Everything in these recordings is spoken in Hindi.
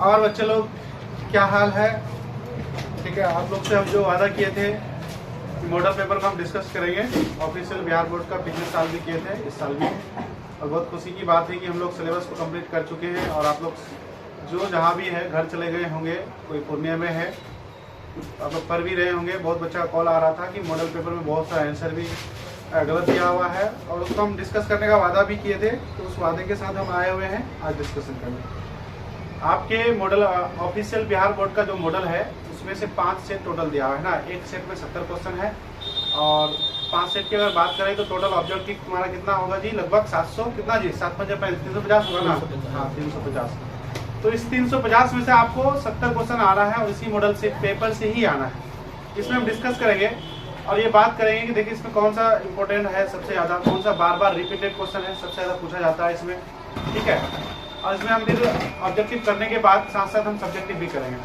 और बच्चे लोग क्या हाल है? ठीक है, आप लोग से हम जो वादा किए थे मॉडल पेपर को हम डिस्कस करेंगे। ऑफिशियल बिहार बोर्ड का पिछले साल भी किए थे, इस साल भी। और बहुत खुशी की बात है कि हम लोग सिलेबस को कंप्लीट कर चुके हैं और आप लोग जो जहाँ भी है घर चले गए होंगे। कोई पूर्णिया में है, आप लोग पढ़ भी रहे होंगे। बहुत बच्चा का कॉल आ रहा था कि मॉडल पेपर में बहुत सा आंसर भी गलत दिया हुआ है और उसको हम डिस्कस करने का वादा भी किए थे। तो उस वादे के साथ हम आए हुए हैं आज डिस्कशन करने। आपके मॉडल ऑफिशियल बिहार बोर्ड का जो मॉडल है उसमें से 5 सेट टोटल दिया हुआ है ना। एक सेट में 70 क्वेश्चन है और 5 सेट की अगर बात करें तो टोटल ऑब्जेक्टिव तुम्हारा कितना होगा जी? लगभग 700 कितना जी? 750 होगा ना? हाँ, 350। तो इस 350 में से आपको 70 क्वेश्चन आ रहा है और इसी मॉडल से पेपर से ही आना है। इसमें हम डिस्कस करेंगे और ये बात करेंगे कि देखिए इसमें कौन सा इंपॉर्टेंट है सबसे ज़्यादा, कौन सा बार बार रिपीटेड क्वेश्चन है सबसे ज़्यादा पूछा जाता है इसमें। ठीक है, और इसमें हम फिर ऑब्जेक्टिव करने के बाद साथ साथ हम सब्जेक्टिव भी करेंगे।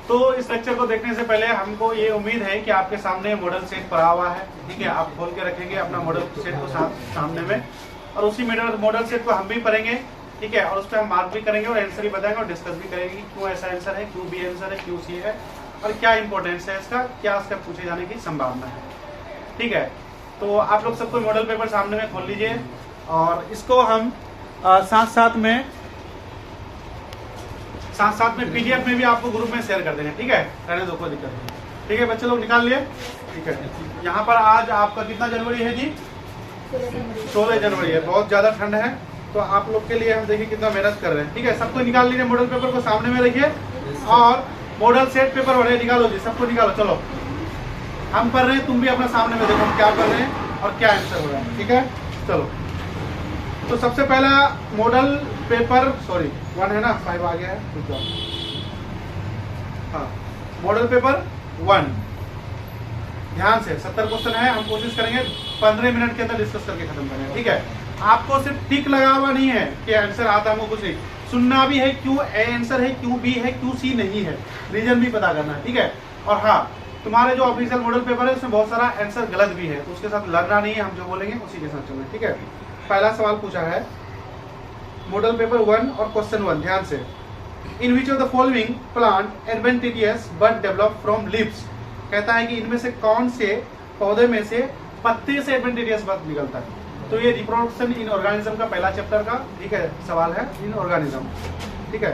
तो इस लेक्चर को देखने से पहले हमको ये उम्मीद है कि आपके सामने मॉडल सेट पड़ा हुआ है। ठीक है, आप खोल के रखेंगे अपना मॉडल सेट को सामने में और उसी मॉडल सेट को हम भी पढ़ेंगे। ठीक है, और उस पर हम मार्क भी करेंगे और आंसर भी बताएंगे और डिस्कस भी करेंगे कि क्यों ऐसा आंसर है, क्यों बी आंसर है, क्यों सी है और क्या इंपॉर्टेंस है इसका, क्या इसका पूछे जाने की संभावना है। ठीक है, तो आप लोग सबको मॉडल पेपर सामने में खोल लीजिए और इसको हम साथ साथ में पीडीएफ में भी आपको ग्रुप में शेयर कर देंगे। ठीक है, रहने दो, कोई दिक्कत नहीं। ठीक है बच्चे लोग, निकाल लिए। ठीक है, यहाँ पर आज आपका कितना जनवरी है जी? 16 जनवरी है। बहुत ज्यादा ठंड है तो आप लोग के लिए हम देखिए कितना मेहनत कर रहे हैं। ठीक है, सबको निकाल लीजिए, मॉडल पेपर को सामने में रखिए और मॉडल सेट पेपर वाले निकालो जी, सबको निकालो। चलो, हम पढ़ रहे हैं, तुम भी अपना सामने में देखो हम क्या कर रहे हैं और क्या आंसर हो रहा है। ठीक है, चलो। तो सबसे पहला मॉडल पेपर 1 है ना, 5 आ गया है। हाँ, मॉडल पेपर 1 ध्यान से 70 क्वेश्चन है। हम कोशिश करेंगे 15 मिनट के अंदर डिस्कस करके खत्म करें। ठीक है, आपको सिर्फ टिक लगा हुआ नहीं है कि आंसर आता है, कुछ नहीं सुनना भी है, क्यों ए आंसर है, क्यों बी है, क्यों सी नहीं है, रीजन भी पता करना है। ठीक है, और हाँ, तुम्हारे जो ऑफिशियल मॉडल पेपर है उसमें बहुत सारा आंसर गलत भी है तो उसके साथ लड़ना नहीं है, हम जो बोलेंगे उसी के साथ चलना। ठीक है, पहला सवाल पूछा है मॉडल पेपर 1 और क्वेश्चन 1, ध्यान से। In which of the following plant adventitious bud develop from leaves. कहता है कि इनमें से कौन से पौधे में से पत्ते से एडवेंटिटियस बड निकलता है। तो ये रिप्रोडक्शन इन ऑर्गेनिज्म का पहला चैप्टर का ठीक है सवाल है, इन ऑर्गेनिज्म। ठीक है,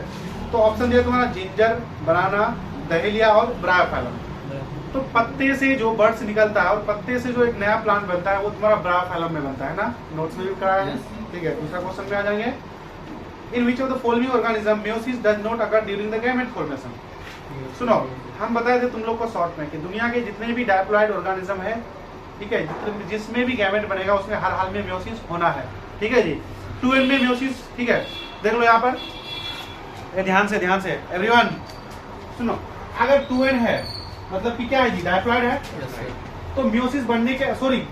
तो ऑप्शन दिया तुम्हारा जिंजर, बनाना, दहलिया और ब्रायोफाइलम। तो पत्ते से जो बर्ड्स निकलता है और पत्ते से जो एक नया प्लांट बनता है वो तुम्हारा ब्रायोफाइलम में बनता है ना, नोट्स में भी कराया है। ठीक है, दूसरा क्वेश्चन में आ जाएंगे। In which of the following organism meiosis does not occur during the gamete formation. सुनो, हम बताए थे तुम लोग को शॉर्ट में कि दुनिया के जितने भी डायप्लॉइड ऑर्गेनिज्म है, ठीक है, जिसमें भी गैमेट बनेगा उसमें हर हाल में मेयोसिस होना है। ठीक है जी, 2n में मेयोसिस। ठीक है, देख लो यहाँ पर ध्यान से एवरीवन सुनो, अगर 2n है मतलब कि क्या है जी? डायप्लॉइड है। तो मेयोसिस बनने के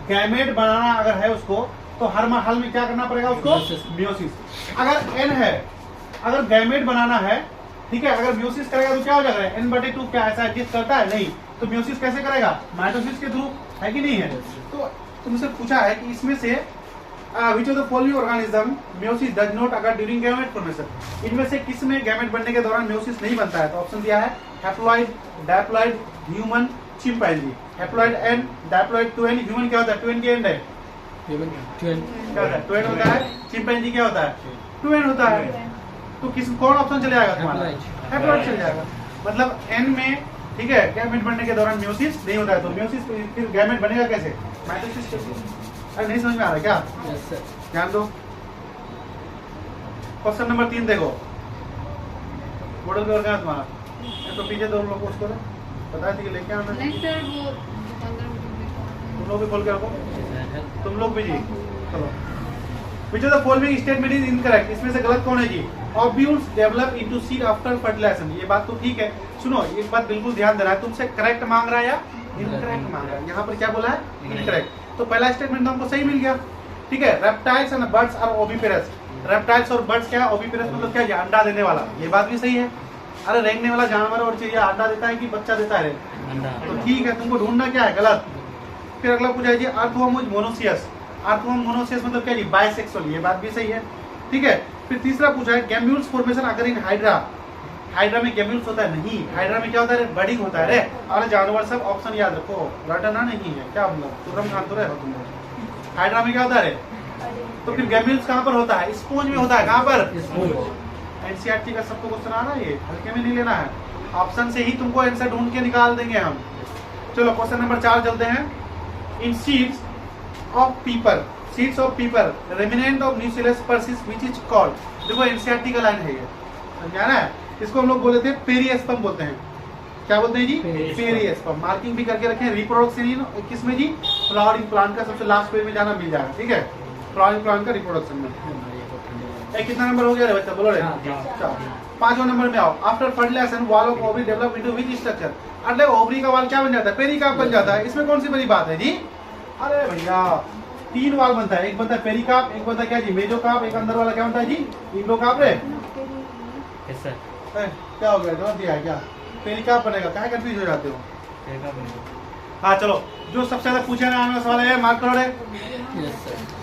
गैमेट बनाना अगर है उसको तो हर हाल में क्या करना पड़ेगा उसको? मेयोसिस। अगर n है, अगर गैमेट बनाना है, ठीक है, अगर मेयोसिस करेगा तो क्या हो जाएगा? n/2 क्या ऐसा एग्जिस्ट करता है? नहीं। तो मेयोसिस कैसे करेगा? माइटोसिस के थ्रू, है कि नहीं है? तो तुमसे पूछा है कि इसमें से विच of the following organism meiosis does not occur during gamete formation. इनमें से किस में गैमेट बनने के दौरान मेयोसिस नहीं बनता है? तो ऑप्शन दिया है haploid, diploid, human, chimpanzee. Haploid and, diploid 2n, human क्या होता है? 2n की एंड है, क्या होता है? 2n होता है। चिंपैंजी क्या होता है? 2n होता है। तो कौन ऑप्शन चले जाएगा तुम्हारा? हैप्लॉइड चले जाएगा। मतलब n में ठीक है गैमेट बनने के दौरान मेयोसिस नहीं होता है। तो मेयोसिस फिर गैमेट बनेगा कैसे? माइटोसिस। अरे नहीं समझ में आ रहा क्या? ध्यान दो, क्वेश्चन नंबर 3 देखो, मॉडल पेपर क्या है तुम्हारा? तो पीछे दो लोग उसको बताया थी कि लेके आना। नहीं सर, वो तुम लोग भी खोल के रखो, तुम लोग भी जी। चलो, which of the following statement is incorrect. इसमें से गलत कौन है जी? Ovules develop into seed after fertilisation. ये बात तो ठीक है। सुनो, एक बात बिल्कुल ध्यान देना है, तुमसे करेक्ट मांग रहा है या इनकरेक्ट मांग रहा है? यहाँ पर क्या बोला है? इनकरेक्ट। तो पहला स्टेटमेंट तो हमको सही मिल गया। ठीक है, reptiles and birds are oviparous. Reptiles और बर्ड्स क्या है? ओविपेरस मतलब क्या? अंडा देने वाला। ये बात भी सही है। अरे रेंगने वाला जानवर और चिड़िया अंडा देता है कि बच्चा देता है? तो ठीक है, तुमको ढूंढना क्या है? गलत। फिर अगला पूछा अर्थवर्म मोनोसियस। अर्थवर्म मोनोसियस मतलब क्या जी? बाइसेक्सुअल। ये बात भी सही है। ठीक है, फिर तीसरा पूछा है गैम्यूल्स फॉर्मेशन अगर इन हाइड्रा, हाइड्रा में गैम्यूल्स होता है नहीं, हाइड्रा में क्या होता है बडिंग होता है रे। अरे जानवर सब ऑप्शन याद रखो, रटना नहीं है क्या मतलब तुरम खान तो रहे हो तुम लोग। हाइड्रा में क्या होता है रे, तो फिर गैम्यूल्स कहाँ पर होता है, स्पोंज में होता है। कहाँ पर, एनसीईआरटी का सबको क्वेश्चन आ रहा है, ये हल्के में नहीं लेना है, ऑप्शन से ही तुमको आंसर ढूंढ के निकाल देंगे हम। चलो क्वेश्चन नंबर 4 चलते हैं। इन सीड्स ऑफ पीपर, सीड्स ऑफ पीपर remnant of न्यूसिलस persist which is called, देखो एनसीईआरटी का लाइन है ये, समझाना है। इसको हम लोग बोलते हैं पेरिएस्पर्म बोलते हैं। क्या बोलते हैं जी, पेरिएस्पर्म। मार्किंग भी करके रखें। रिप्रोडक्शन किसमें जी, फ्लावरिंग प्लांट का सबसे लास्ट पेज में जाना मिल जाएगा, ठीक है, फ्लावरिंग प्लांट का रिप्रोडक्शन में। कितना नंबर हो गया रे बच्चा, बोलो रे। 5वां नंबर में आओ। After fertilization wall of ovary develop into which structure, अरे ओवरी का वाल क्या बन जाता है, पेरिकार्प बन जाता है। इसमें कौन सी बड़ी बात है जी, अरे भैया 3 वाल बनता है, एक बनता है पेरिकार्प, एक बनता है क्या जी मेजोकार्प, एक अंदर वाला क्या बनता है जी इंडोकार्प रे। क्या हो गया, जवाब दिया है क्या, पेरिकार्प बनेगा, क्या कंफ्यूज हो जाते हो। हाँ चलो, जो सबसे ज्यादा पूछा ना आने वाला सवाल है मार्क करो रे।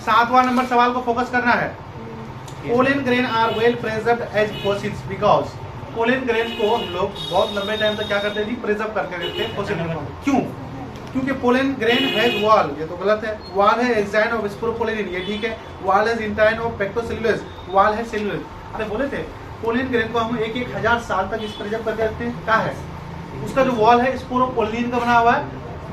7वां नंबर सवाल को फोकस करना है। Pollen grain are well preserved as fossils because, pollen grain को हम लोग बहुत लंबे टाइम तक क्या करते हैं जी, प्रिजर्व करके रखते हैं फॉसिल में। क्यों, क्योंकि पोलन ग्रेन हैज वॉल, ये तो गलत है, वॉल है एक्साइन ऑफ स्पोरोपोलिन, ये ठीक है, वॉल है इंटाइन ऑफ पेक्टोसेलुलोज, वॉल है सेलुलोज। अरे बोले थे पोलन ग्रेन को हम 1-1 हजार साल तक इस प्रिजर्व करके रखते हैं। क्या है उसका जो वॉल है स्पोरोपोलिन का बना हुआ है,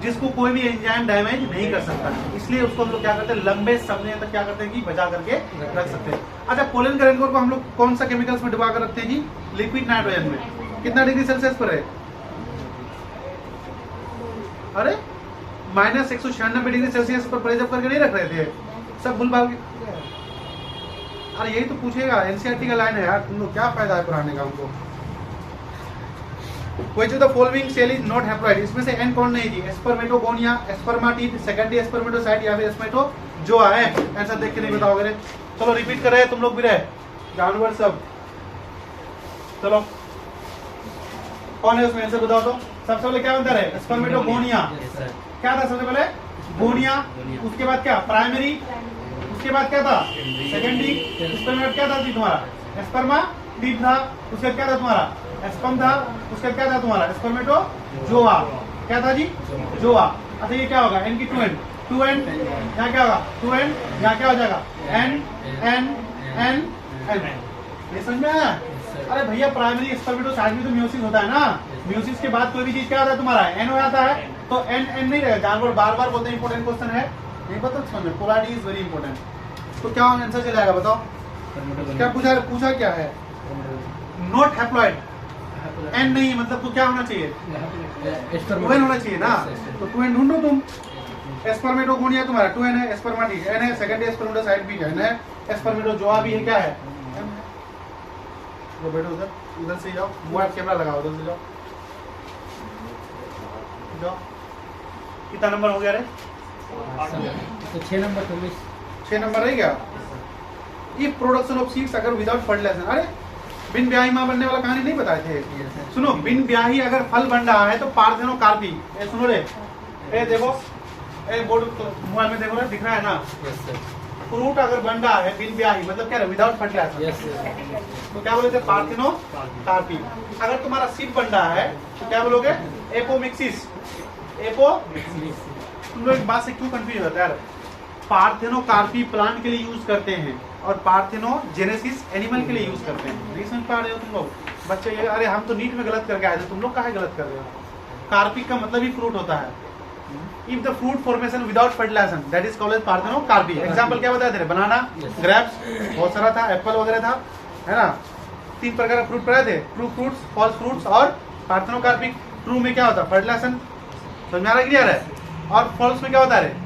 जिसको कोई भी एंजाइम डैमेज नहीं कर सकता, इसलिए उसको हम लोग क्या करते हैं लंबे समय तक क्या करते हैं कि बचा करके रख सकते हैं। अच्छा पोलन ग्रेन को हम लोग कौन सा केमिकल्स में डुबा कर रखते हैं जी, लिक्विड नाइट्रोजन में। कितना डिग्री सेल्सियस पर है, अरे -196 डिग्री सेल्सियस पर प्रिजर्व करके नहीं रख रहे थे, सब भूल-भाल के। अरे यही तो पूछेगा, एनसीईआरटी का लाइन है यार, तुम लोग क्या फायदा है पढ़ाने का हमको। Which of the following cell is not haploid, इसमें से n कौन नहीं जी, स्पर्मेटोगोनिया, स्पर्माटिड, सेकेंडरी स्पर्मेटोसाइट या फिर स्पर्मेटोजोआ है। आंसर देख के नहीं बताओगे रे। चलो रिपीट कर रहे हैं तुम लोग भी रहे, जानवर सब। चलो कौन है उसमें, आंसर बताओ तो। सबसे पहले क्या बनता है, स्पर्मेटोगोनिया। क्या था सबसे पहले, गोनिया, उसके बाद क्या प्राइमरी, उसके बाद क्या था सेकेंडरी, स्पर्मेट क्या था जी तुम्हारा, स्पर्माटिड था, उसके बाद क्या था तुम्हारा स्पर्म था, उसका क्या था तुम्हारा स्पर्मेटोजोआ, क्या था जी जोआ। अच्छा ये क्या होगा, n की 2n, 2n यहाँ क्या होगा 2n, यहाँ क्या हो जाएगा n n n n, ये समझ में आया। अरे भैया प्राइमरी स्पर्मेटोसाइट में तो म्यूसिस होता है ना, म्यूसिस के बाद कोई भी चीज क्या होता है तुम्हारा n हो जाता है, तो n n नहीं रहेगा। जानवर बार बार बोलते हैं इंपोर्टेंट क्वेश्चन है, नहीं पता समझ में, पोलैरिटी इज वेरी इंपोर्टेंट। तो क्या आंसर चलेगा बताओ, क्या पूछा क्या है, नॉट हैप्लॉइड, एन नहीं मतलब तो क्या होना चाहिए, 2n होना चाहिए ना, तो 2n ढूंढो तुम। स्पर्मेटोगोनिया तुम्हारा 2n है, स्पर्माटिड n है, सेकेंडरी स्पर्मेटोसाइट भी n है, स्पर्मेटोजोआ भी है, क्या है वो बैठो उधर, उधर से जाओ, मोबाइल कैमरा लगाओ, उधर से जाओ। कितना नंबर हो गया रे, तो 6 नंबर 6 नंबर रह गया। इफ प्रोडक्शन ऑफ सीड्स अगर विदाउट फर्टिलाइजेशन, अरे बिन ब्याही माँ बनने वाला कहानी नहीं बताए थे, सुनो बिन ब्याही अगर फल बन रहा है तो पार्थेनोकार्पी, ए सुनो रे, ए देखो, ए बोर्ड मोबाइल में देखो ना, दिख रहा है ना, फ्रूट अगर बन रहा है बिन ब्याही मतलब क्या है विदाउट फर्टिलाइजेशन, तो क्या बोले थे पार्थेनोकार्पी। अगर तुम्हारा सीड बन रहा है तो क्या बोलोगे एपोमिक्सिस, तुम लोग एक बात से क्यों कंफ्यूज होता है यार, पार्थेनोकार्पी प्लांट के लिए यूज करते हैं और पार्थेनोजेनेसिस एनिमल के लिए यूज करते हैं। नहीं समझ पा रहे हो तुम लोग बच्चे, ये अरे हम तो नीट में गलत करके आए थे, तुम लोग काहे गलत कर रहे हो। कार्पिक का मतलब ही फ्रूट होता है। If the fruit formation without fertilization that is called parthenocarpy. Example क्या बताए थे, बनाना, ग्रेप्स, बहुत सारा था, एप्पल वगैरह था, है ना, 3 प्रकार का फ्रूट पढ़ाए थे, ट्रू फ्रूट्स, फॉल्स फ्रूट्स और पार्थेनोकार्पिक। ट्रू में क्या होता है फर्टिलाइजेशन, समझ में आ रहा है, क्लियर है, और फॉल्स में क्या होता है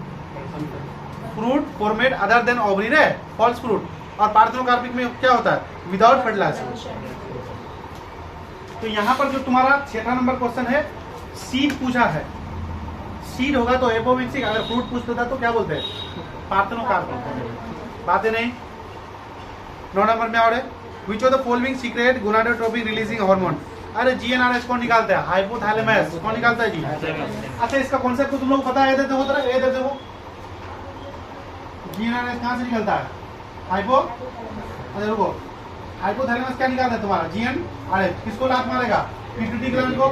fruit format other than ovary रे, फॉल्स फ्रूट, और पार्थेनोकार्पिक में क्या होता है विदाउट फर्टिलाइजेशन। तो यहाँ पर जो तुम्हारा 6वां नंबर क्वेश्चन है, सीड पूछा है, सीड होगा तो एपोमिक्सिक, अगर फ्रूट पूछता था तो क्या बोलते हैं पार्थेनोकार्पिक, बातें नहीं। 9 नंबर में और है, विच of the following secret gonadotropic releasing hormone, अरे जीएनआरएच कौन निकालता है, हाइपोथैलेमस कौन निकालता है जी। अच्छा इसका कॉन्सेप्ट तो तुम लोग पता है, इधर देखो जीएनआरएच कहाँ से निकलता है, हाइपो, अरे रुको हाइपोथैलेमस क्या निकालता है तुम्हारा जीएन, अरे किसको लात मारेगा, पिट्यूटरी ग्लैंड को,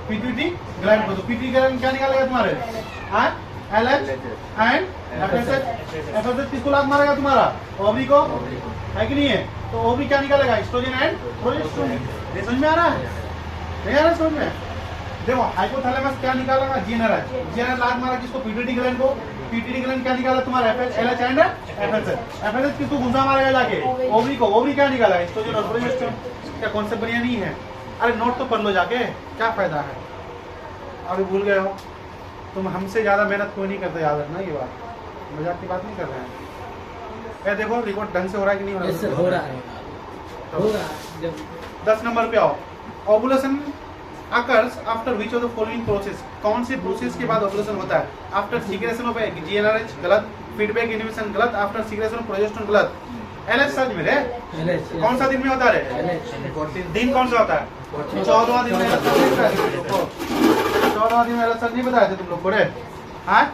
पिट्यूटरी ग्लैंड को। तो पिट्यूटरी ग्लैंड क्या निकालेगा तुम्हारे, एलएच एंड एफएसएच किसको लात मारेगा तुम्हारा, ओवरी को, है कि नहीं है। तो ओवरी क्या निकालेगा, एस्ट्रोजन एंड प्रोजेस्टेरोन। ये समझ में आ रहा है, नहीं आ रहा समझ में। देखो हाइपोथैलेमस क्या निकालेगा, जीएनआर लात मारा किसको, पिट्यूटरी ग्लैंड को। पिट्यूटरी ग्लैंड क्या निकाला तुम्हारा, एलएच एंड एफएसएच किसको घुसा मारेगा जाके, ओवरी को। ओवरी क्या निकाला, एस्ट्रोजन और प्रोजेस्टेरोन। क्या कॉन्सेप्ट बढ़िया नहीं है, अरे नोट तो पढ़ लो जाके, क्या फायदा है, अभी भूल गए हो। तुम हमसे ज्यादा मेहनत कोई नहीं करते, याद रखना ये बात, मजाक की बात नहीं कर रहे हैं। ये देखो रिकॉर्ड ढंग से हो रहा है कि नहीं हो रहा है, हो रहा है, हो रहा है। 10 नंबर पे आओ। Ovulation occurs after which of the following process, कौन से प्रोसेस के बाद ओवुलेशन होता है, आफ्टर सीक्रेशन ऑफ जीएनआरएच गलत, फीडबैक इनहिबिशन गलत, आफ्टर सीक्रेशन ऑफ प्रोजेस्टेरोन गलत। एलएच सच में रे, कौन सा दिन में होता है रे, दिन कौन सा होता है, 14वां दिन में। 14वां दिन में एलएच नहीं बताए थे तुम लोग को रे, हाँ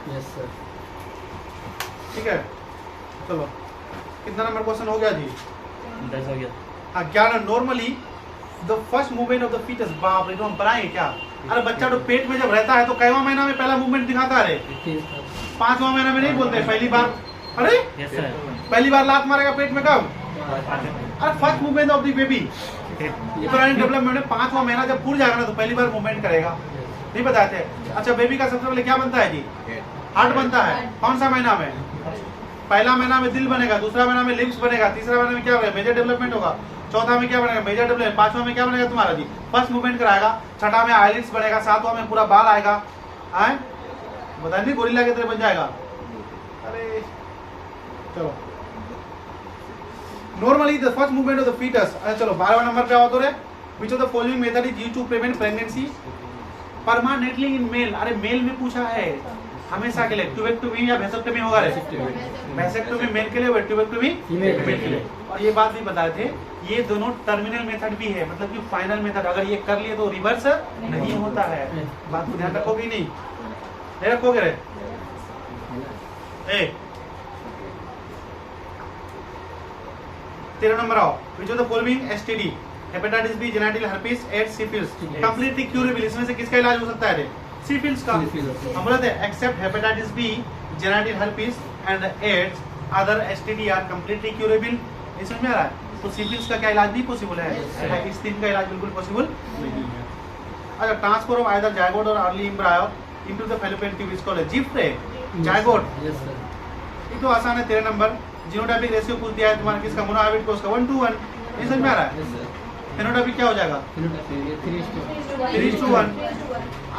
ठीक है। चलो कितना नंबर क्वेश्चन हो गया जी, 10 हो गया। हाँ 11। Normally the first movement of the foetus, बाप रे तो हम बनाए क्या, अरे बच्चा तो पेट में जब रहता है तो कैवा महीना में पहला मूवमेंट दिखाता है, 5वां महीना में नहीं बोलते पहली बार, अरे यस सर, पहली बार लात मारेगा पेट में कब, अरे first movement of the baby development में 5वां महीना जब पूरा जाएगा ना तो पहली बार मूवमेंट करेगा, नहीं बताते। अच्छा बेबी का सबसे पहले क्या बनता है जी, हार्ट बनता है, कौन सा महीना में, पहला महीना में दिल बनेगा, दूसरा महीना में लिम्स बनेगा, तीसरा महीना में क्या बनेगा, मेजर डेवलपमेंट होगा, चौथा में क्या बनेगा, मेजर डेवलपमेंट, 5वां में क्या बनेगा तुम्हारा जी, फर्स्ट मूवमेंट कराएगा, छठा में आईलिड्स बनेगा, 7वां में पूरा बाल आएगा, आए बता नहीं गोरिल्ला की तरह बन जाएगा। अरे चलो normally the first movement of the foetus. अच्छा चलो 12वां नंबर पे आओ तो रे, which of the following method is used to prevent pregnancy permanently in male. अरे मेल में पूछा है हमेशा के लिए, ट्यूबेक्टोमी या वेसेक्टोमी होगा रे, वेसेक्टोमी मेल के लिए और ट्यूबेक्टोमी फीमेल के लिए। और ये बात भी बताए थे ये दोनों टर्मिनल मेथड भी है, मतलब कि फाइनल मेथड, अगर ये कर लिए तो रिवर्स नहीं होता है। बात को ध्यान रखोगे नहीं रखोगे रे। ए 13 नंबर आओ, which of the following STD, hepatitis B, genital herpes, AIDS, syphilis completely curable, इसमें से किसका इलाज हो सकता है रे, सिफिलिस का। हम बोलते हैं except hepatitis B, genital herpes and AIDS other STD are completely curable. इसमें में आ रहा है तो सिफिलिस का क्या इलाज नहीं पॉसिबल है, इस तीन का इलाज बिल्कुल पॉसिबल नहीं है। अच्छा ट्रांसफर ऑफ आइदर जायगोट और early embryo into the fallopian tube is called gift रे, जायगोट। ये तो आसान है। 13 नंबर जीनोटाइपिक रेशियो पूछ दिया है तुम्हारा किसका, मोनोहाइब्रिड को उसका 1:1, ये समझ में आ रहा है। फेनोटाइपिक क्या हो जाएगा 3:1।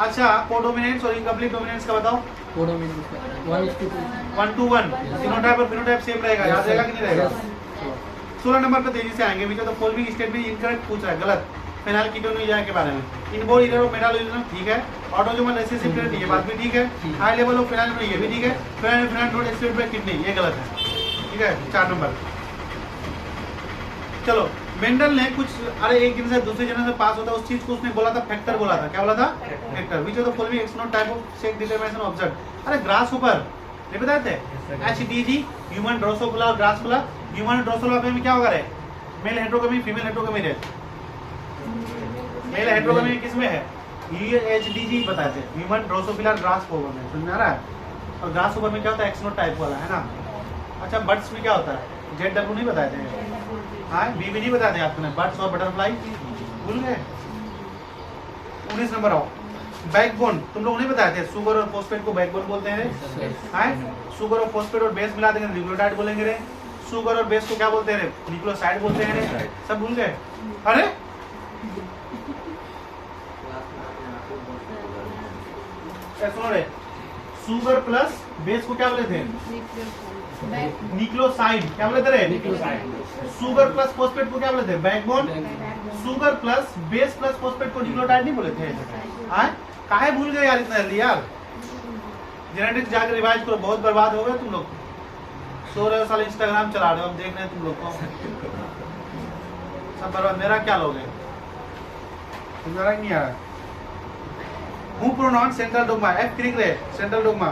अच्छा कोडोमिनेंस और इनकम्प्लीट डोमिनेंस का बताओ, 1:1। जीनोटाइप और फेनोटाइप सेम रहेगा, याद रहेगा कि नहीं रहेगा। 16 नंबर पे तेजी से आएंगे, विच of the following statement incorrect पूछ रहा है, गलत। फेनाइल कीटोनुरिया के बारे में, इनबोर्न एरर ऑफ मेटाबॉलिज्म ठीक है, ऑटोसोमल रिसेसिव ये बात भी ठीक है, हाई लेवल ऑफ फेनाइल ये भी ठीक है, phenyl not expressed by kidney ये गलत है, ठीक है। 4 नंबर चलो मेंडल ने कुछ, अरे एक जन से दूसरे जन से पास होता है उस चीज को उसने बोला था फैक्टर बोला था, क्या बोला था factor. Which of the following x not type of sex determination observe. अरे ग्रास ऊपर ये बताए थे एचडीजी ह्यूमन ड्रोसोफिला और ग्रासफिला। ह्यूमन ड्रोसोफिला में क्या होगा रे, मेल हेटेरोगमी फीमेल हेटेरोगमी रे, मेल हेटेरोगमी किसमें है, ये एचडीजी बताए थे, ह्यूमन ड्रोसोफिला ग्रासफिला में, समझ में आ रहा है। और ग्रासफिला में क्या होता है एक्स नॉट टाइप वाला है ना। अच्छा बर्ड्स में क्या होता है, जेड डब्ल्यू नहीं बताए थे, हाँ बी भी नहीं बताते आपने, बर्ड्स और बटरफ्लाई भूल गए। 19 नंबर आओ, बैकबोन तुम लोग नहीं बताए थे, शुगर और फॉस्फेट को बैकबोन बोलते हैं, हाँ शुगर और फॉस्फेट और बेस मिला देंगे न्यूक्लियोटाइड बोलेंगे रे, शुगर और बेस को क्या बोलते हैं, न्यूक्लियोसाइड बोलते हैं रे, सब भूल गए। अरे सुनो रे, शुगर प्लस बेस को क्या बोले थे, न्यूक्लियोसाइड, क्या बोले थे रे, शुगर प्लस फॉस्फेट को क्या बोले थे, backbone. Sugar plus base plus phosphate को न्यूक्लियोटाइड नहीं बोले थे, हाँ काहे भूल गए यार इतना जल्दी यार। जेनेटिक्स जाकर रिवाइज करो, बहुत बर्बाद हो गए तुम लोग, सो रहे हो साल इंस्टाग्राम चला रहे हो, हम देख रहे हैं तुम लोग को सब बर्बाद। मेरा क्या लोगे तुम्हारा नहीं आ रहा। Who pronounce central dogma, F Crick रे सेंट्रल डोग्मा।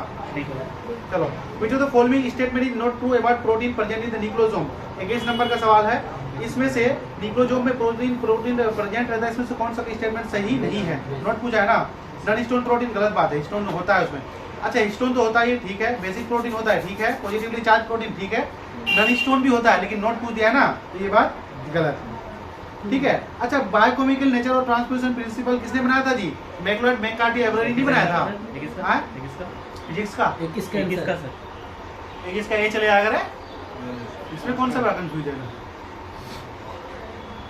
चलो which of the following statement is not true about protein present in the nucleosome. 21 number का सवाल है, इसमें से निक्लोजोम में प्रोटीन प्रेजेंट रहता है, इसमें से कौन सा स्टेटमेंट सही नहीं है? नोट पूछा है ना, नॉन स्टोन प्रोटीन गलत बात है, स्टोन होता है उसमें। अच्छा स्टोन तो होता है, ठीक है, बेसिक प्रोटीन होता है, ठीक है, पॉजिटिवली चार्ज प्रोटीन, ठीक है, नॉन स्टोन भी होता है, लेकिन नोट पूछ दिया है ना, तो ये बात गलत है, ठीक है। अच्छा बायोकेमिकल नेचर और ट्रांसपोर्टेशन प्रिंसिपल किसने बनाया था जी? मैकलोड मैककार्टी एवरेरी नहीं बनाया था। फिजिक्स का इसका ए चले अगर है, इसमें कौन सा बड़ा कंफ्यूजन है?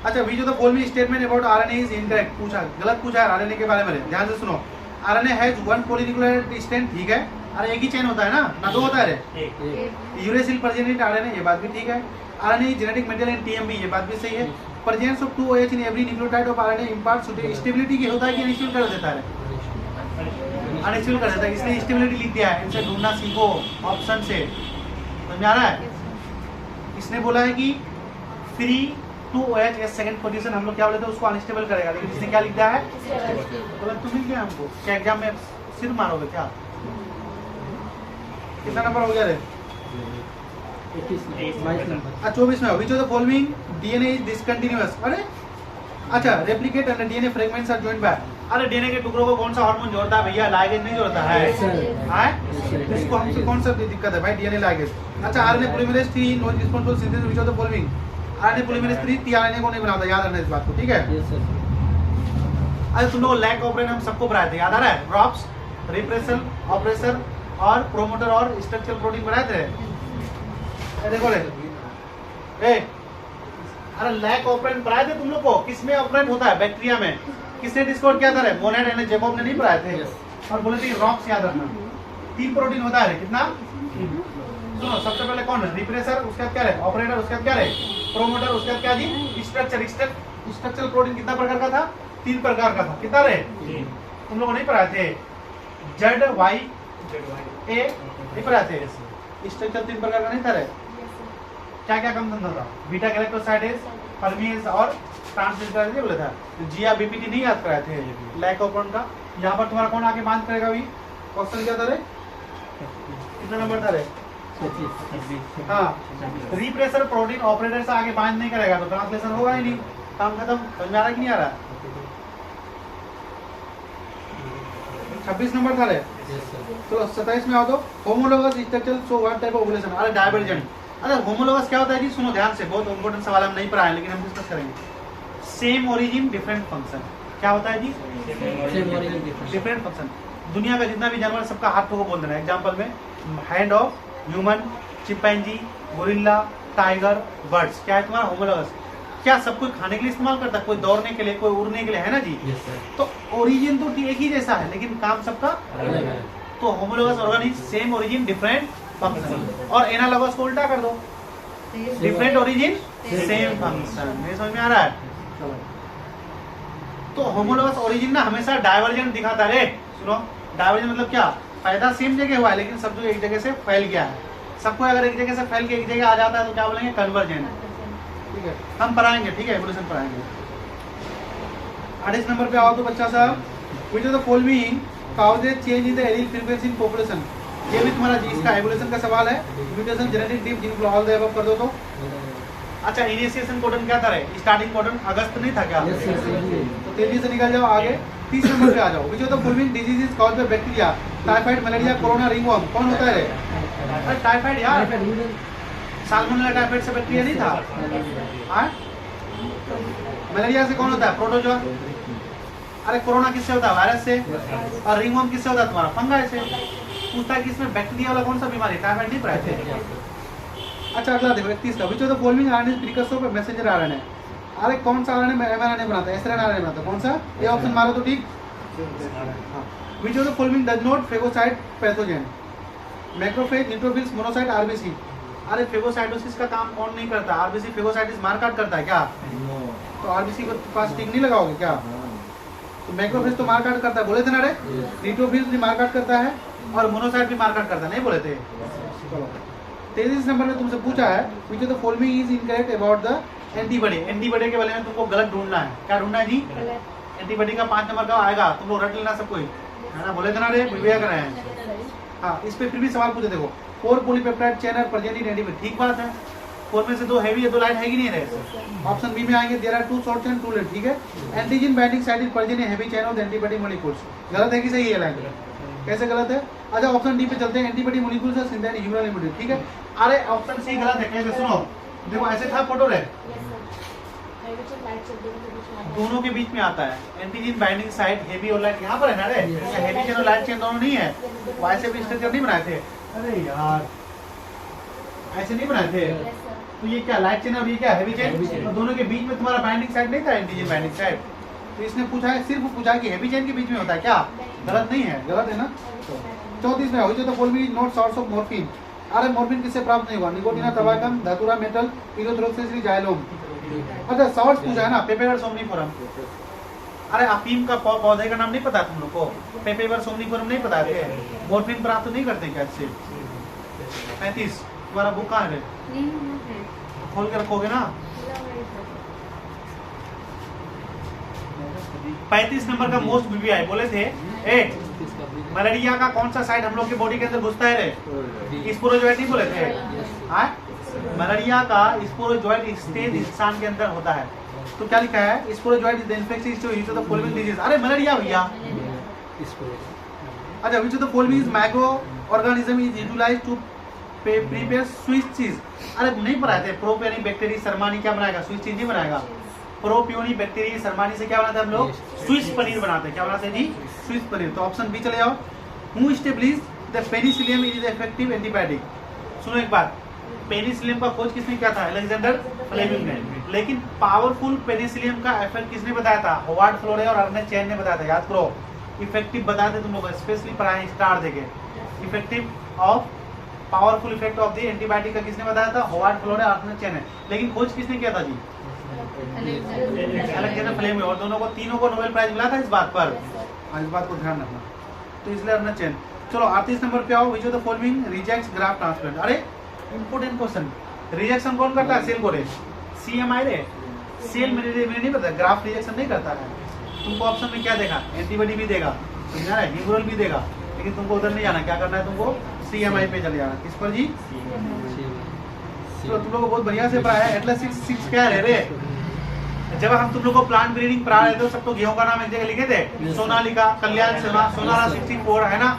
अच्छा which of the following statement about RNA is incorrect, पूछा गलत पूछा है आरएनए के बारे में, ध्यान से सुनो। RNA has one polynucleotide strand, ठीक है, अरे एक ही चेन होता है ना दो होता है रे, यूरेसिल प्रेजेंट आरएनए, ये बात भी ठीक है। RNA genetic material in TMV, ये बात भी सही है। Presence of 2OH in every nucleotide of RNA imparts stability की होता है कि अनस्टेबल कर देता है? अनस्टेबल कर देता है, इसलिए स्टेबिलिटी लिख दिया है, इनसे ढूंढना सीखो ऑप्शन से, समझ आ रहा है? इसने बोला है कि free 2OH S second position हम लोग क्या बोलते हैं उसको अनस्टेबल करेगा, लेकिन इसने क्या लिख दिया है? बोला तुम मिल गया हमको, क्या एग्जाम में सिर मारोगे क्या? कितना नंबर हो गया रे? 24 में। Which of the following DNA is discontinuous? अरे अच्छा replicate and DNA fragments are joined by, अरे डीएनए के टुकड़ों को कौन सा हार्मोन जोड़ता है भैया? लाइगेज नहीं जोड़ता है, इसको हमसे कौन सा दिक्कत है भाई? DNA ligase. अच्छा RNA polymerase 3 non responsible synthesis which of the following? RNA polymerase 3 tRNA को नहीं बनाता, याद रखना इस बात को, ठीक है। अरे तुम लोग लैक ऑपरेशन हम सबको बनाए थे, याद आ रहा है? ड्रॉप्स, रिप्रेसर, ऑपरेसर और प्रोमोटर और स्ट्रक्चरल प्रोटीन बनाए थे। देखो रे अरे लैक ऑपरेंट पढ़ाए थे तुम लोग को, किसमें ऑपरेंट होता है? बैक्टीरिया में। किसने डिस्कवर किया था रे? मोनेट एंड जेकोब ने नहीं पढ़ाए थे? और बोले थे रॉक्स याद रखना, 3 प्रोटीन होता है, कितना? सुनो सबसे पहले कौन है? रिप्रेसर, उसके बाद क्या रहे? ऑपरेटर, उसके बाद क्या रहे? प्रोमोटर, उसके बाद क्या जी? स्ट्रक्चरल प्रोटीन कितना प्रकार का था? 3 प्रकार का था, कितना रहे? तुम लोग नहीं पढ़ाए थे? जेड वाई ए नहीं पढ़ाए थे? स्ट्रक्चर 3 प्रकार का नहीं था रे? क्या क्या काम धंधा था? बीटा गैलेक्टोसाइडेज, परमीज और ट्रांसमिटर बोले था। जिया बीपीटी नहीं याद कराए थे लैक ऑपरेंट का। यहाँ पर तुम्हारा कौन आके बांध करेगा भी? क्वेश्चन क्या था रे? कितना नंबर था रे? हाँ रिप्रेसर प्रोटीन ऑपरेटर से आगे बांध नहीं करेगा तो ट्रांसलेशन होगा ही नहीं, काम खत्म। समझ में आ रहा है कि नहीं आ रहा? 26 नंबर था रे। चलो 27 में आओ तो homologous structure show what type of ovulation. अरे डायवर्जेंट। अरे होमोलोगस क्या होता है जी? सुनो ध्यान से, बहुत इंपॉर्टेंट सवाल हम नहीं पढ़ाए लेकिन हम डिस्कस करेंगे। सेम ओरिजिन डिफरेंट फंक्शन, क्या होता है जी? Same origin different function. दुनिया का जितना भी जानवर सबका हाथ को बोल देना। एग्जांपल में hand of human, chimpanzee, gorilla, tiger, birds, क्या है तुम्हारा? होमोलोगस। क्या सब कोई खाने के लिए इस्तेमाल करता है? कोई दौड़ने के लिए, कोई उड़ने के लिए, है ना जी? तो ओरिजिन तो एक ही जैसा है लेकिन काम सबका अलग है। तो homologous organism same origin different function. और एनालॉगस को उल्टा कर दो, डिफरेंट ओरिजिन सेम फंक्शन। मेरे समझ में आ रहा है? तो होमोलोगस ओरिजिन ना हमेशा डाइवर्जेंट दिखाता है। सुनो डाइवर्जेंट मतलब क्या? फायदा सेम जगह हुआ है लेकिन सब जो एक जगह से फैल गया है। सबको अगर एक जगह से फैल के एक जगह आ जाता है तो क्या बोलेंगे? कन्वर्जेंट। ठीक है हम पढ़ाएंगे, ठीक है, एवोल्यूशन पढ़ाएंगे। 28 नंबर पे आओ तो बच्चा साहब, which of the following causes change in the allele frequency in population. ये भी तुम्हारा जी इसका एवोल्यूशन का सवाल है। Mutation, genetic drift, gene all the above कर दो तो। अच्छा इनिशिएशन कोडन क्या था रे? स्टार्टिंग कोडन अगस्त नहीं था क्या? तो तेजी से निकल जाओ आगे। 30 नंबर पे आ जाओ। Which of the following disease is caused by bacteria? Typhoid, malaria, corona, ringworm. कौन होता है रे? अरे टाइफाइड यार, साल्मोनेला टाइफाइड से बैक्टीरिया नहीं था। मलेरिया से कौन होता है? प्रोटोजोआ। अरे कोरोना किससे होता है? वायरस से। और रिंगवर्म किससे होता है? तुम्हारा फंगाई से। पूछता है कि इसमें बैक्टीरिया वाला कौन सा बीमारी? टाइफाइड नहीं पढ़ाए थे। अच्छा अगला देखो 31 का। Which of the following RNA is precursor of messenger RNA? अरे कौन सा आरएनए एमआरएनए बनाता है? एसआरएनए आरएनए बनाता है। कौन सा? ये ऑप्शन मारो तो ठीक। Which of the following does not phagocyte pathogen? Macrophage, neutrophils, monocyte, RBC. अरे फेगोसाइटोसिस का काम कौन नहीं करता? आरबीसी फेगोसाइटिस मार काट करता है क्या? तो आरबीसी को पास टिक नहीं लगाओगे क्या? तो मैक्रोफेज तो मार काट करता है, बोले थे ना रे? न्यूट्रोफिल्स भी मार काट करता है और मोनोसाइट भी मार काट करता है, नहीं बोले थे? चलो 33 नंबर में तुमसे पूछा है which of the following is incorrect about the antibody. Antibody के बारे में तुमको गलत ढूंढना है। क्या ढूंढना है जी? एंटीबॉडी का 5 नंबर का आएगा, तुम लोग रट लेना सब कोई, है ना? बोले थे ना रे विवेक कर रहे हैं। हाँ इस पे फिर भी सवाल पूछे देखो। 4 polypeptide chain are present in antibody. ठीक बात है, 4 में से 2 हैवी है, 2 लाइट है कि नहीं रहे। ऑप्शन बी में आएंगे there are 2 short chain 2 light, ठीक है। Antigen binding site is present in heavy chain of antibody molecules, गलत है कि सही है लाइन? कैसे गलत है? अच्छा ऑप्शन डी पे चलते हैं, antibody molecules are synthetic human antibody, ठीक है। अरे ऑप्शन सी गलत है, कैसे? सुनो देखो ऐसे था फोटो रे, दोनों के बीच में आता है एंटीजन बाइंडिंग साइट हेवी और लाइट, यहाँ पर है ना रे, हेवी चेन और लाइट चेन दोनों नहीं है, वैसे भी स्ट्रक्चर नहीं बनाए थे। अरे यार ऐसे नहीं बनाए थे, तो ये क्या लाइट चेन और ये क्या हैवी चेन, और दोनों के बीच में तुम्हारा बाइंडिंग साइट नहीं था, एंटीजन बाइंडिंग साइट। तो इसने पूछा है, सिर्फ पूछा है कि हैवी चेन के बीच में होता है क्या, गलत नहीं है, गलत है ना। 34 में हो तो following note source of morphine, अरे मॉर्फिन किससे प्राप्त नहीं हुआ? निकोटीना, टबैकम, धतूरा, मेटल, पीरोथ्रोक्सिस, जाइलोम। अच्छा सॉर्स पूछा है ना, पेपेवर सोमनिफरम। अरे अफीम का पौधे का नाम नहीं पता तुम लोग को? पेपेवर सोमनिफरम नहीं पता थे? मॉर्फिन प्राप्त नहीं करते क्या इससे? 35 तुम्हारा बुक कहाँ है? खोल के रखोगे ना। 35 नंबर का मोस्ट बीबीआई बोले थे, मलेरिया का कौन सा साइड हम लोग के बॉडी के अंदर घुसता है रे? स्पोरोजोइट नहीं बोले थे? मलेरिया का स्पोरोजोइट स्टेज इंसान के अंदर होता है। तो क्या लिखा है? Sporozoite is the infection of the following disease. अरे मलेरिया भैया। अच्छा which of the following is microorganism is utilized to prepare sweet cheese. अरे नहीं बनाए थे, प्रोपियोनिक बैक्टीरिया सरमानी क्या बनाएगा? स्वीट चीज नहीं बनाएगा। प्रोपियोनिक बैक्टीरिया सरमानी से क्या बनाते हैं हम लोग? स्विस पनीर बनाते हैं। क्या बनाते हैं जी? स्विस पनीर। तो ऑप्शन बी चले जाओ। Who established the Penicillium is effective antibiotic. सुनो एक बात, पेनिसिलियम का खोज किसने किया था? अलेक्जेंडर फ्लेमिंग ने। लेकिन पावरफुल पेनिसिलियम का इफेक्ट किसने बताया था? होवार्ड फ्लोरे और अर्नेस्ट चेन ने बताया था। याद करो, इफेक्टिव बताए थे तुम लोग, स्पेशली पढ़ाए स्टार देके। Effective of powerful effect of the antibiotic का किसने बताया था? होवार्ड फ्लोरे और अर्नेस्ट चेन ने। लेकिन खोज किसने किया था जी? Alexander Fleming. और दोनों को, तीनों को नोबेल प्राइज मिला था इस बात पर। इस बात को ध्यान रखना, तो इसलिए अर्नेस्ट चेन। चलो 38 नंबर पे आओ। Which of the following rejects graft transplant. अरे इंपोर्टेंट क्वेश्चन, रिजेक्शन कौन करता है? सेल को रे, सीएमआई रे। सेल में नहीं पता, ग्राफ्ट रिजेक्शन नहीं करता है। तुमको ऑप्शन में क्या देगा? एंटीबॉडी भी देगा, समझा रहा है, ह्यूमरल भी देगा, लेकिन तुमको उधर नहीं जाना। क्या करना है तुमको? सीएमआई पे चले जाना। किस पर जी? तो तुम लोग को बहुत बढ़िया से पढ़ाया है। एटलस 6 क्या है रे? जब हम तुम लोग को प्लांट ब्रीडिंग पढ़ा रहे थे तो सबको गेहूं का नाम एक जगह लिखे थे, सोनालिका, कल्याण सोना, सोनारा 64 है ना,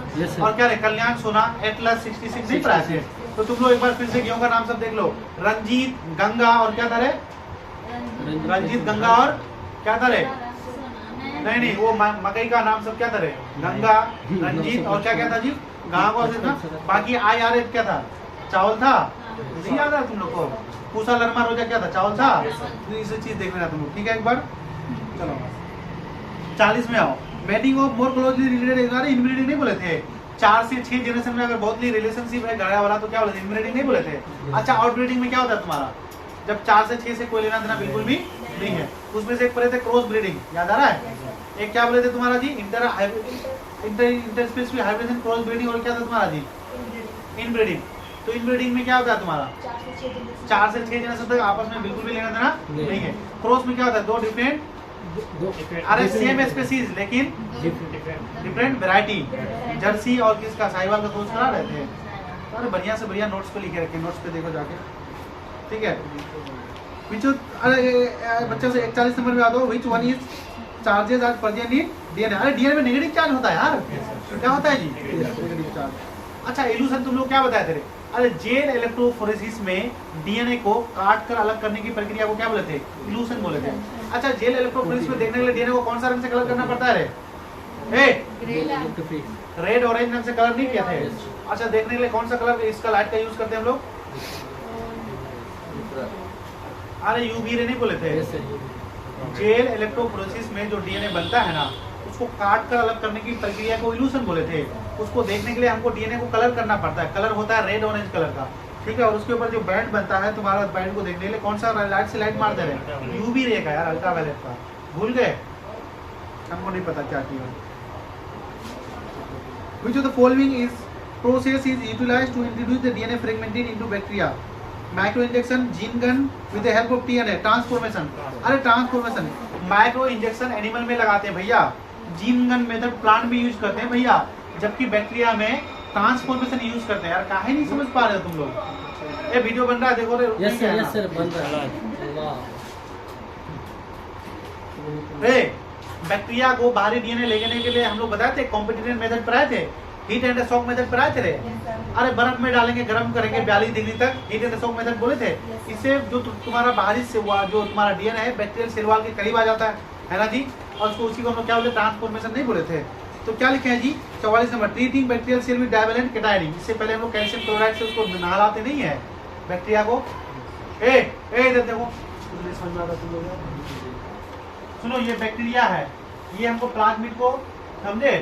और क्या रे? कल्याण सोना, एटलस 66 नहीं पढ़ाए थे? तो तुम लोग एक बार फिर से गेहूं का नाम सब देख लो। रंजीत, गंगा और क्या था रे? रंजीत, गंगा और क्या था रे? नहीं, वो मकई का नाम सब क्या था रे? गंगा, रंजीत और क्या क्या था जी? गाँव को ना। बाकी IRF क्या था? चावल था, नहीं याद है तुम लोग को? पूसा लरमा रोजा क्या था? चावल था। तो इसे चीज देख लेना तुम लोग, ठीक है? एक बार चलो 40 में आओ। Mating of more closely related, inbreeding नहीं बोले थे? 4 से 6 जनरेशन में अगर बहुत रिलेशनशिप है गाया वाला तो क्या बोले थे? इनब्रीडिंग नहीं बोले थे? अच्छा आउटब्रीडिंग में क्या होता है तुम्हारा? जब 4 से 6 से कोई लेना देना बिल्कुल भी नहीं है। उसमें से एक पढ़े थे क्रॉस ब्रीडिंग, याद आ रहा है? एक क्या बोले थे तुम्हारा जी? इंटरस्पेसिफिक हाइब्रिडेशन, क्रॉस ब्रीडिंग, और क्या था तुम्हारा जी? इनब्रीडिंग। तो इनब्रीडिंग में क्या होता है तुम्हारा? 4 से 6 जनरेशन तक आपस में बिल्कुल भी लेना देना नहीं है। क्रॉस में क्या होता है? 2 डिफरेंट, अरे सेम स्पीसीज लेकिन डिफरेंट वैरायटी। जर्सी और किसका? साहिवाल का खोज करा रहे थे। अरे बढ़िया से बढ़िया नोट्स पे लिखे रखे, नोट्स पे देखो जाके, ठीक है? अरे बच्चों से 41 नंबर में आ दो। Which one is charges are present in DNA. अरे डीएनए में नेगेटिव चार्ज होता है यार, क्या होता है जी? Negative charge. अच्छा इल्यूशन तुम लोग क्या बताए थे? अरे जेल इलेक्ट्रोफोरेसिस में डीएनए को काट कर अलग करने की प्रक्रिया को क्या बोले थे? इल्यूशन बोले थे। अच्छा जेल इलेक्ट्रोफोरेसिस में देखने के लिए डीएनए को कौन सा रंग से कलर करना पड़ता है रे? रेड ऑरेंज रंग से कलर नहीं किया थे? अच्छा देखने के लिए कौन सा कलर इसका लाइट का यूज करते हैं हम लोग? अरे यूवी रे नहीं बोले थे? जेल इलेक्ट्रोफोरेसिस में जो डीएनए बनता है ना, उसको काट कर अलग करने की प्रक्रिया को इल्यूशन बोले थे। उसको देखने के लिए हमको डीएनए को कलर करना पड़ता है। कलर होता है रेड ऑरेंज कलर का, ठीक है? और उसके ऊपर जो बैंड बनता है तुम्हारा, बैंड को देखने के लिए कौन सा लाइट से लाइट मारते रहे? यूवी रे का यार, अल्ट्रावायलेट का। भूल गए? हमको नहीं पता क्या किया। Which of the following is process is utilized to introduce the DNA fragmented into bacteria? Micro injection, gene gun with the help of TNA, transformation. अरे ट्रांसफॉर्मेशन माइक्रो इंजेक्शन एनिमल में लगाते हैं भैया, जीन गन मेथड प्लांट भी यूज करते हैं भैया, जबकि बैक्टीरिया में ट्रांसफॉर्मेशन यूज करते हैं यार, काहे नहीं समझ पा रहे हो तुम लोग? ये वीडियो बन रहा है, देखो रे। यस सर बन रहा है। बैक्टीरिया को बाहरी डीएनए लेने के लिए हम लोग बताए थे, कॉम्पिटिटिव मेथड पर आए थे, हीट एंड शॉक मेथड पर आए थे रे। अरे बर्फ में डालेंगे, गर्म करेंगे 42 डिग्री तक, हीट एंड शॉक मेथड बोले थे। इससे जो तुम्हारा बाहरी से हुआ जो तुम्हारा डीएनए है बैक्टीरियल सेल वॉल के करीब आ जाता है ना जी, और उसको उसी को हम लोग क्या बोलते, ट्रांसफॉर्मेशन नहीं बोले थे। तो क्या लिखे हैं जी 44 number, treating bacterial cell with divalent cation. इससे पहले हम लोग कैल्शियम क्लोराइड से उसको नहलाते नहीं है बैक्टीरिया को। इधर देखो, समझ में आ रहा तुम लोग? सुनो, ये बैक्टीरिया है, ये हमको प्लाज्मिड को समझे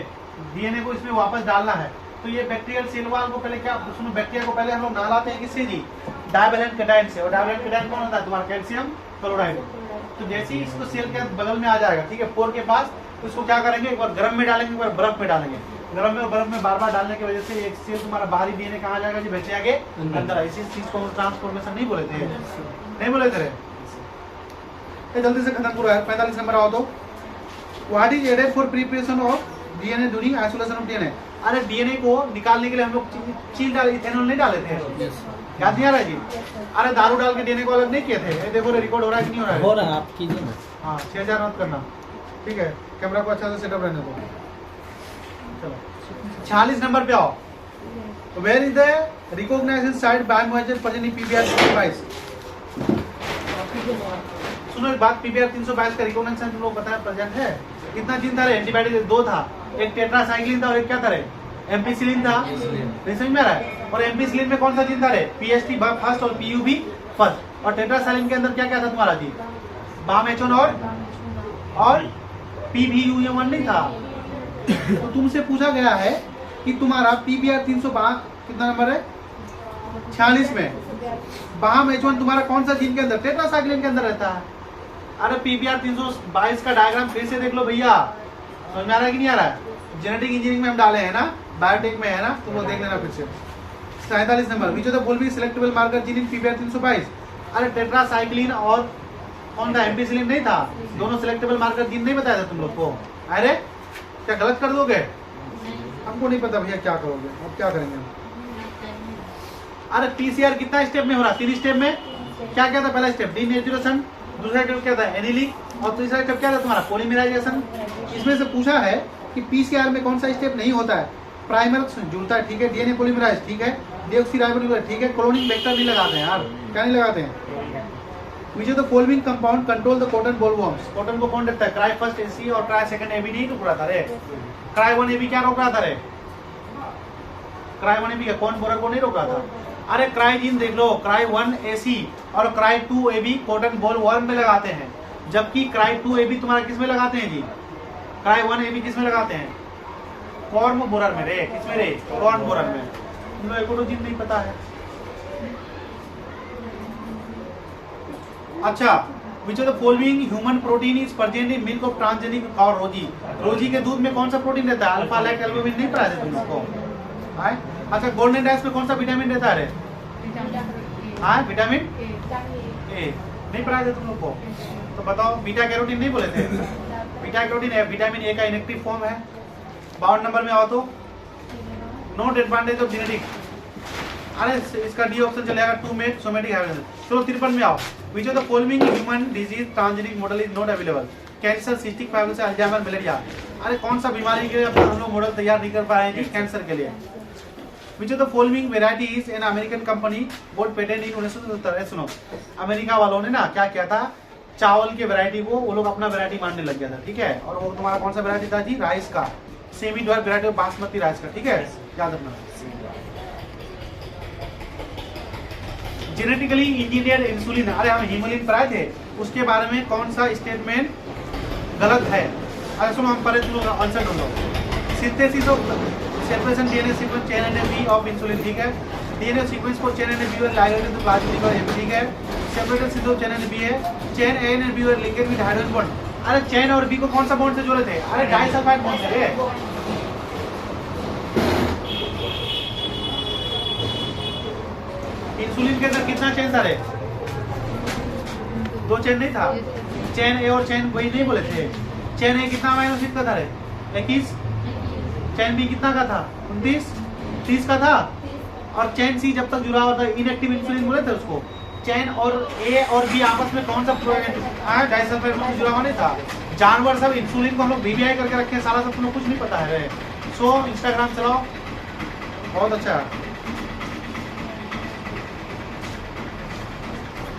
डीएनए को इसमें वापस डालना है। तो ये बैक्टीरियल सेल वॉल को पहले क्या, सुनो, बैक्टीरिया को पहले हम लोग नहलाते हैं किससे जी, डाइवैलेंट कैटायन से। और डाइवैलेंट कैटायन कौन होता है, तुम्हारा कैल्शियम क्लोराइड। तो जैसे ही इसको सेल के बगल में आ जाएगा, ठीक है, पोर के पास, तो इसको क्या करेंगे, एक बार गर्म में डालेंगे, एक बार बर्फ में डालेंगे। गर्म में और बर्फ में बार बार डालने की वजह से एक सेल तुम्हारा बाहरी डीएनए कहाँ जाएगा जी, बैक्टीरिया के अंदर। इसी चीज को ट्रांसफॉर्मेशन नहीं बोले थे, नहीं बोले थे। जल्दी से खत्म पूरा है। 45 नंबर आओ तो, what is added for preparation of DNA during isolation of DNA. अरे डीएनए को निकालने के लिए हम लोग चील डाले, इथेनॉल नहीं डाले थे, याद नहीं आ रहा है जी? अरे दारू डाल के डीएनए को अलग नहीं किए थे। ये देखो रिकॉर्ड हो रहा है कि नहीं हो रहा है? हो रहा है, आप कीजिए ना। हाँ 6000 मत करना, ठीक है, कैमरा को अच्छा से सेटअप रहने दो। चलो 46 नंबर पे आओ। Where is the recognition site biomolecular present in pBR 322। सुनो एक बात, पीबीआर 322 का रिकॉग्नाइजेशन तुम लोग पता है प्रेजेंट है? कितना जीन था रे? एंटीबायोटिक 2 था, एक टेट्रासाइक्लिन था और एक क्या था रे, एम्पिसिलिन था। नहीं समझ में आ रहा है? और एम्पिसिलिन में कौन सा जीन था रे, पीएसटी फर्स्ट और पीयूबी फर्स्ट। और टेट्रासाइक्लिन के अंदर क्या क्या था तुम्हारा जी, बामेचोन और पीवीयू1 नहीं था। तो तुमसे पूछा गया है कि तुम्हारा पीबीआर 322 कितना नंबर है, 46 में बामेचोन तुम्हारा कौन सा जीन के अंदर, टेट्रासाइक्लिन के अंदर रहता है। अरे पीबीआर 322 का डायग्राम फिर से देख लो भैया, समझ में आ रहा है कि नहीं आ रहा है? जेनेटिक इंजीनियरिंग में हम डाले हैं ना, बायोटेक में है ना, तुम लोग देख लेना फिर से। 47 number, which of the following selectable marker gene in pBR 322। अरे टेट्रासाइक्लिन और कौन था, एम्पिसिलिन नहीं था, दोनों सिलेक्टेबल मार्कर जीन नहीं बताया था तुम लोग को। अरे क्या गलत कर दोगे? हमको नहीं पता भैया क्या करोगे, अब क्या करेंगे? अरे पीसीआर कितना स्टेप में हो रहा, 3 स्टेप में। क्या क्या था, पहला स्टेप डीनेचुरेशन, दूसरा स्टेप क्या था एनिलिंग, और तीसरा स्टेप क्या था तुम्हारा पॉलीमराइजेशन। इसमें से पूछा है कि पीसीआर में कौन सा स्टेप नहीं होता है, प्राइमर जुड़ता है, ठीक है, डीएनए पॉलीमराइज, ठीक है, डीऑक्सीराइबोन्यूक्लिक, ठीक है, क्लोनिंग वेक्टर नहीं लगाते हैं यार, क्या नहीं लगाते हैं। Which of the following compound control the cotton bollworms. Cotton को कौन देता है, क्राई फर्स्ट एसी और क्राई सेकंड एबी नहीं रोक रहा था रे, क्राई 1 एबी क्या रोक रहा था रे, क्राई 1 एबी कौन बोरर को नहीं रोक रहा था। अरे क्राइजीन देख लो, क्राई 1 एसी और cry 2 AB cotton bollworm में लगाते हैं, जबकि क्राई 2 एबी तुम्हारा किस में लगाते हैं जी, क्राई 1 एबी किस में लगाते हैं, कॉर्म बोरर में रे, किसमें रे, कॉर्न बोरर में। तुम लोग को जीन नहीं पता है। अच्छा, which of the following human protein is present in milk of transgenic cow रोजी। रोजी के दूध में कौन सा प्रोटीन रहता है, अल्फा लैक्ट एल्बुमिन नहीं पता है तुम लोग को। अच्छा, गोल्डन राइस में कौन सा विटामिन रहता है? हाँ विटामिन ए, नहीं पढ़ाया था तुम लोग को? तो बताओ, बीटा कैरोटीन नहीं बोले थे? बीटा कैरोटीन है, विटामिन ए का इनएक्टिव फॉर्म है। 52 नंबर में आओ तो, नोट एडवांटेज ऑफ जेनेटिक। अरे इसका डी ऑप्शन चलेगा, टू मेक सोमेटिक हैबिटेट। चलो 53 में आओ, which of the following human disease transgenic model is not available. Cancer, cystic fibrosis, Alzheimer, malaria. अरे कौन सा बीमारी के लिए हम लोग मॉडल तैयार नहीं कर पाए हैं कैंसर के लिए। Which of the following varieties an American company got patent in 1970? सुनो, अमेरिका वालों ने ना क्या किया था, चावल के वैरायटी को वो लोग अपना वैरायटी मानने लग गया था, ठीक है। और वो तुम्हारा कौन सा वैरायटी था जी, राइस का, semi Dwight variety basmati rice का, ठीक है, याद रखना। जेनेटिकली इंजीनियर इंसुलिन, अरे हम हीमोलिन पर आए थे, उसके बारे में कौन सा स्टेटमेंट गलत है? अरे सुनो, हम पढ़े, तुम लोग आंसर ढूंढो। Synthesis of separation DNA sequence chain and B of insulin, ठीक है, डीएनए सीक्वेंस को चेन एंड बी और लाइगेटेड टू प्लाज्मिड और एबी, ठीक है, separated synthesis chain and B है, चेन ए एंड बी और लिंकेड विद हाइड्रोजन बॉन्ड। अरे चेन और बी को कौन सा बॉन्ड से जोड़े थे? अरे डाइसल्फाइड बॉन्ड से। इंसुलिन के अंदर कितना चेन था रे? 2 चेन नहीं था, चेन ए और चेन वही नहीं बोले थे। चेन ए कितना अमाइनो एसिड का था रे? 21। चेन बी कितना का था? 29। 30 का था। और चैन सी जब तक जुड़ा हुआ था, इनएक्टिव इंसुलिन बोले थे उसको। चैन और ए और बी आपस में कौन सा डाइसल्फाइड जुड़ा हुआ नहीं था। जानवर सब इंसुलिन को हम लोग VBI करके रखे हैं, सारा सब तुम्हें कुछ नहीं पता है। सो इंस्टाग्राम चलाओ, बहुत अच्छा है।